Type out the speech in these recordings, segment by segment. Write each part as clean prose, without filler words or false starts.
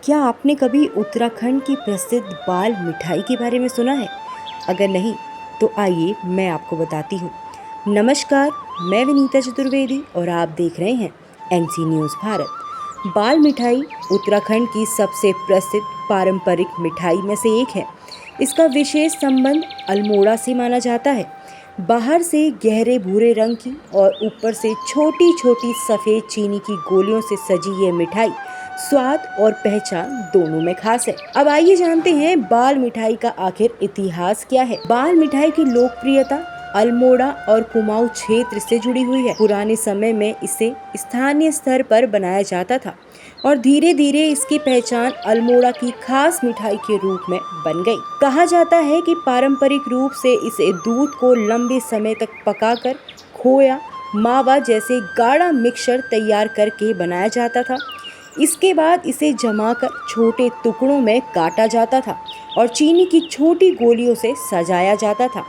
क्या आपने कभी उत्तराखंड की प्रसिद्ध बाल मिठाई के बारे में सुना है? अगर नहीं तो आइए मैं आपको बताती हूँ। नमस्कार, मैं विनीता चतुर्वेदी और आप देख रहे हैं एनसी न्यूज़ भारत। बाल मिठाई उत्तराखंड की सबसे प्रसिद्ध पारंपरिक मिठाई में से एक है। इसका विशेष संबंध अल्मोड़ा से माना जाता है। बाहर से गहरे भूरे रंग की और ऊपर से छोटी छोटी सफ़ेद चीनी की गोलियों से सजी ये मिठाई स्वाद और पहचान दोनों में खास है। अब आइए जानते हैं बाल मिठाई का आखिर इतिहास क्या है। बाल मिठाई की लोकप्रियता अल्मोड़ा और कुमाऊं क्षेत्र से जुड़ी हुई है। पुराने समय में इसे स्थानीय स्तर पर बनाया जाता था और धीरे धीरे इसकी पहचान अल्मोड़ा की खास मिठाई के रूप में बन गई। कहा जाता है कि पारंपरिक रूप से इसे दूध को लंबे समय तक पकाकर खोया, मावा जैसे गाढ़ा मिक्सचर तैयार करके बनाया जाता था। इसके बाद इसे जमाकर छोटे टुकड़ों में काटा जाता था और चीनी की छोटी गोलियों से सजाया जाता था।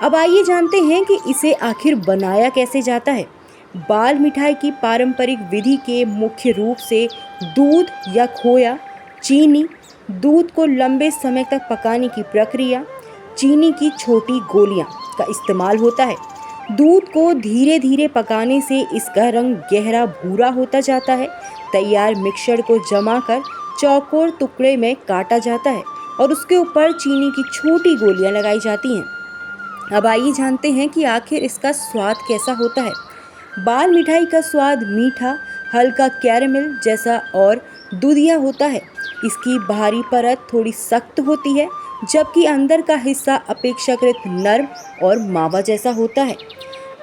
अब आइए जानते हैं कि इसे आखिर बनाया कैसे जाता है। बाल मिठाई की पारंपरिक विधि के मुख्य रूप से दूध या खोया, चीनी, दूध को लंबे समय तक पकाने की प्रक्रिया, चीनी की छोटी गोलियां का इस्तेमाल होता है। दूध को धीरे धीरे पकाने से इसका रंग गहरा भूरा होता जाता है। तैयार मिक्सचर को जमाकर चौकोर टुकड़े में काटा जाता है और उसके ऊपर चीनी की छोटी गोलियां लगाई जाती हैं। अब आइए जानते हैं कि आखिर इसका स्वाद कैसा होता है। बाल मिठाई का स्वाद मीठा, हल्का कैरेमल जैसा और दूधिया होता है। इसकी बाहरी परत थोड़ी सख्त होती है जबकि अंदर का हिस्सा अपेक्षाकृत नर्म और मावा जैसा होता है।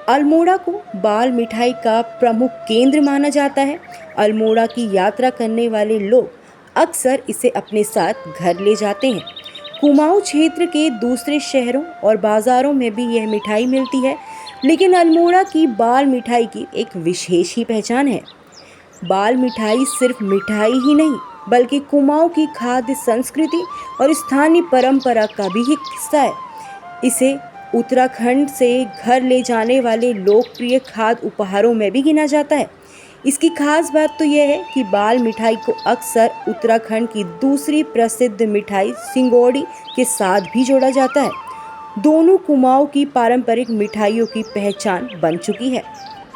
अल्मोड़ा को बाल मिठाई का प्रमुख केंद्र माना जाता है। अल्मोड़ा की यात्रा करने वाले लोग अक्सर इसे अपने साथ घर ले जाते हैं। कुमाऊं क्षेत्र के दूसरे शहरों और बाज़ारों में भी यह मिठाई मिलती है, लेकिन अल्मोड़ा की बाल मिठाई की एक विशेष ही पहचान है। बाल मिठाई सिर्फ मिठाई ही नहीं बल्कि कुमाऊं की खाद्य संस्कृति और स्थानीय परंपरा का भी एक हिस्सा है। इसे उत्तराखंड से घर ले जाने वाले लोकप्रिय खाद्य उपहारों में भी गिना जाता है। इसकी खास बात तो यह है कि बाल मिठाई को अक्सर उत्तराखंड की दूसरी प्रसिद्ध मिठाई सिंगोड़ी के साथ भी जोड़ा जाता है। दोनों कुमाऊं की पारंपरिक मिठाइयों की पहचान बन चुकी है।